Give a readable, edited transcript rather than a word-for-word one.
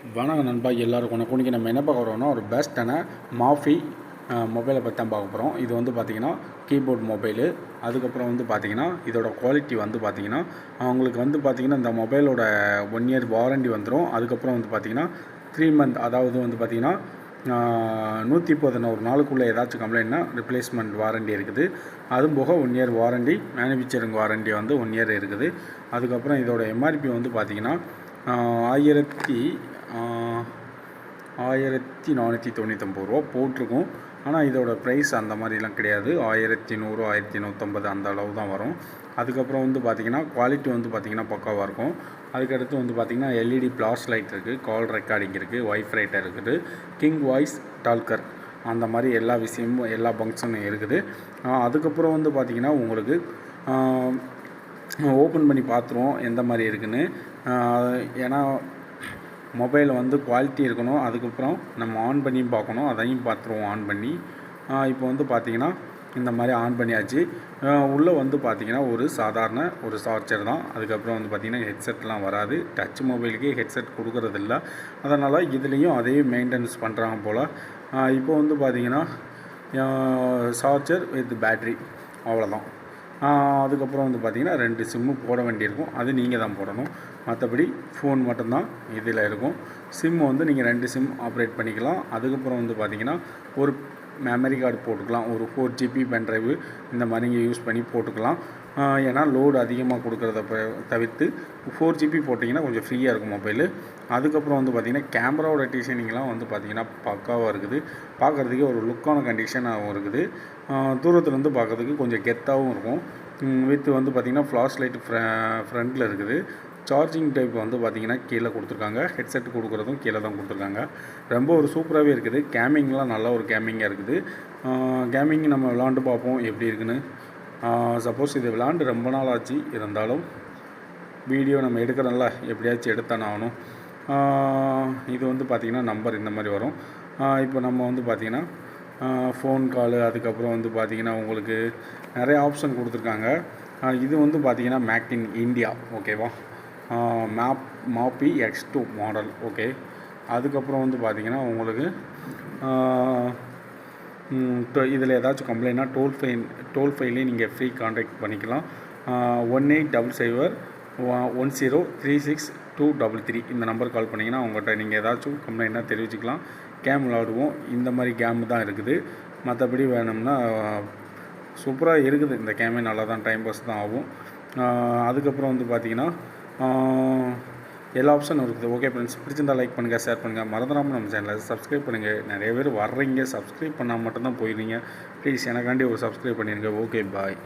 வணக்கம் நண்பா, எல்லாருக்கும் இன்றைக்கி நம்ம என்ன பார்க்க போகிறோம்னா ஒரு பெஸ்ட்டான மாஃபி மொபைலை பற்றி தான் பார்க்க போகிறோம். இது வந்து பார்த்திங்கன்னா கீபோர்ட் மொபைலு. அதுக்கப்புறம் வந்து பார்த்திங்கன்னா இதோட குவாலிட்டி வந்து பார்த்திங்கன்னா அவங்களுக்கு வந்து பார்த்திங்கன்னா இந்த மொபைலோட 1 இயர் வாரண்டி வந்துடும். அதுக்கப்புறம் வந்து பார்த்திங்கன்னா 3 மந்த், அதாவது வந்து பார்த்திங்கன்னா 111 நாளுக்குள்ளே ஏதாச்சும் கம்ப்ளைண்ட்னா ரிப்ளேஸ்மெண்ட் வாரண்டி இருக்குது. அதுவும் போக 1 இயர் வாரண்டி, மேனுஃபேக்சரிங் வாரண்டி வந்து 1 இயர் இருக்குது. அதுக்கப்புறம் இதோட எம்ஆர்பி வந்து பார்த்திங்கன்னா 1499 ரூபா போட்டிருக்கும். ஆனால் இதோட ப்ரைஸ் அந்த மாதிரிலாம் கிடையாது. 1100 1150 அந்த அளவு தான் வரும். அதுக்கப்புறம் வந்து பார்த்திங்கன்னா குவாலிட்டி வந்து பார்த்திங்கன்னா பக்காவாக இருக்கும். அதுக்கடுத்து வந்து பார்த்திங்கன்னா எல்இடி ஃப்ளாஷ் லைட் இருக்குது, கால் ரெக்கார்டிங் இருக்குது, வைஃபை இருக்குது, கிங் வாய்ஸ் டால்கர், அந்த மாதிரி எல்லா விஷயமும் எல்லா ஃபங்க்ஷனும் இருக்குது. அதுக்கப்புறம் வந்து பார்த்திங்கன்னா உங்களுக்கு ஓப்பன் பண்ணி பார்த்துருவோம் எந்த மாதிரி இருக்குதுன்னு. ஏன்னா மொபைல் வந்து குவாலிட்டி இருக்கணும். அதுக்கப்புறம் நம்ம ஆன் பண்ணியும் பார்க்கணும், அதையும் பார்த்துருவோம் ஆன் பண்ணி. இப்போ வந்து பார்த்திங்கன்னா இந்த மாதிரி ஆன் பண்ணியாச்சு. உள்ளே வந்து பார்த்திங்கன்னா ஒரு சாதாரண ஒரு சார்ஜர் தான். அதுக்கப்புறம் வந்து பார்த்திங்கன்னா ஹெட்செட்லாம் வராது. டச் மொபைலுக்கே ஹெட்செட் கொடுக்கறதில்ல. அதனால் இதுலேயும் அதே மெயின்டெனன்ஸ் பண்ணுறாங்க போல். இப்போ வந்து பார்த்திங்கன்னா சார்ஜர் வித் பேட்ரி, அவ்வளோதான். அதுக்கப்புறம் வந்து பார்த்திங்கன்னா 2 சிம்மு போட வேண்டியிருக்கும். அது நீங்கள் தான் போடணும். மற்றபடி ஃபோன் மட்டும்தான் இதில் இருக்கும். சிம் வந்து நீங்கள் 2 சிம் ஆப்ரேட் பண்ணிக்கலாம். அதுக்கப்புறம் வந்து பார்த்திங்கன்னா ஒரு மெமரி கார்டு போட்டுக்கலாம். ஒரு 4 GB பென்ட்ரைவு இந்த மாதிரி நீங்கள் யூஸ் பண்ணி போட்டுக்கலாம். ஏன்னா லோடு அதிகமாக கொடுக்குறத தவிர்த்து 4 GB போட்டிங்கன்னா கொஞ்சம் ஃப்ரீயாக இருக்கும் மொபைலு. அதுக்கப்புறம் வந்து பார்த்திங்கன்னா கேமராவோட டிசைனிங்லாம் வந்து பார்த்திங்கன்னா பக்காவாக இருக்குது. பார்க்குறதுக்கே ஒரு லுக்கான கண்டிஷனாகவும் இருக்குது. தூரத்துலேருந்து பார்க்குறதுக்கு கொஞ்சம் கெத்தாகவும் இருக்கும். வித் வந்து பார்த்திங்கன்னா ஃப்ளாஷ் லைட் ஃப்ரண்ட்டில் இருக்குது. சார்ஜிங் டைப் வந்து பார்த்திங்கன்னா கீழே கொடுத்துருக்காங்க. ஹெட்செட் கொடுக்குறதும் கீழே தான் கொடுத்துருக்காங்க. ரொம்ப ஒரு சூப்பராகவே இருக்குது. கேமிங்லாம் நல்ல ஒரு கேமிங்காக இருக்குது. கேமிங் நம்ம விளாண்டு பார்ப்போம் எப்படி இருக்குன்னு. சப்போஸ் இது விளாண்டு ரொம்ப நாள் ஆச்சு, இருந்தாலும் வீடியோ நம்ம எடுக்கிறோம்ல, எப்படியாச்சும் எடுத்தானே ஆகணும். இது வந்து பார்த்திங்கன்னா நம்பர் இந்த மாதிரி வரும். இப்போ நம்ம வந்து பார்த்திங்கன்னா ஃபோன் காலு, அதுக்கப்புறம் வந்து பார்த்திங்கன்னா உங்களுக்கு நிறைய ஆப்ஷன் கொடுத்துருக்காங்க. இது வந்து பார்த்திங்கன்னா மேக் இன் இந்தியா, ஓகேவா. மாஃபி X2 மாடல், ஓகே. அதுக்கப்புறம் வந்து பார்த்திங்கன்னா உங்களுக்கு இதில் ஏதாச்சும் கம்ப்ளைண்ட்னா டோல் ஃபைலே நீங்கள் ஃப்ரீ கான்டாக்ட் பண்ணிக்கலாம். 1800 1036 இந்த நம்பர் கால் பண்ணிங்கன்னா உங்கள்கிட்ட நீங்கள் ஏதாச்சும் கம்ப்ளைண்ட்னா தெரிவிச்சுக்கலாம். கேம் விளாடுவோம். இந்த மாதிரி கேமு தான் இருக்குது. மற்றபடி வேணும்னா சூப்பராக இருக்குது. இந்த கேமே நல்லா தான் டைம் பாஸ் தான் ஆகும். அதுக்கப்புறம் வந்து பார்த்திங்கன்னா எல்லா ஆப்ஷனும் இருக்குது. ஓகே ஃப்ரெண்ட்ஸ், பிடிச்சிருந்தால் லைக் பண்ணுங்கள், ஷேர் பண்ணுங்கள். மறந்துடாமல் நம்ம சேனலை சப்ஸ்கிரைப் பண்ணுங்கள். நிறைய பேர் வர்றீங்க, சப்ஸ்கிரைப் பண்ணால் மட்டும்தான் போயிடுறீங்க. ப்ளீஸ் எனக்காண்டி ஒரு சப்ஸ்கிரைப் பண்ணிடுங்க. ஓகே, பாய்.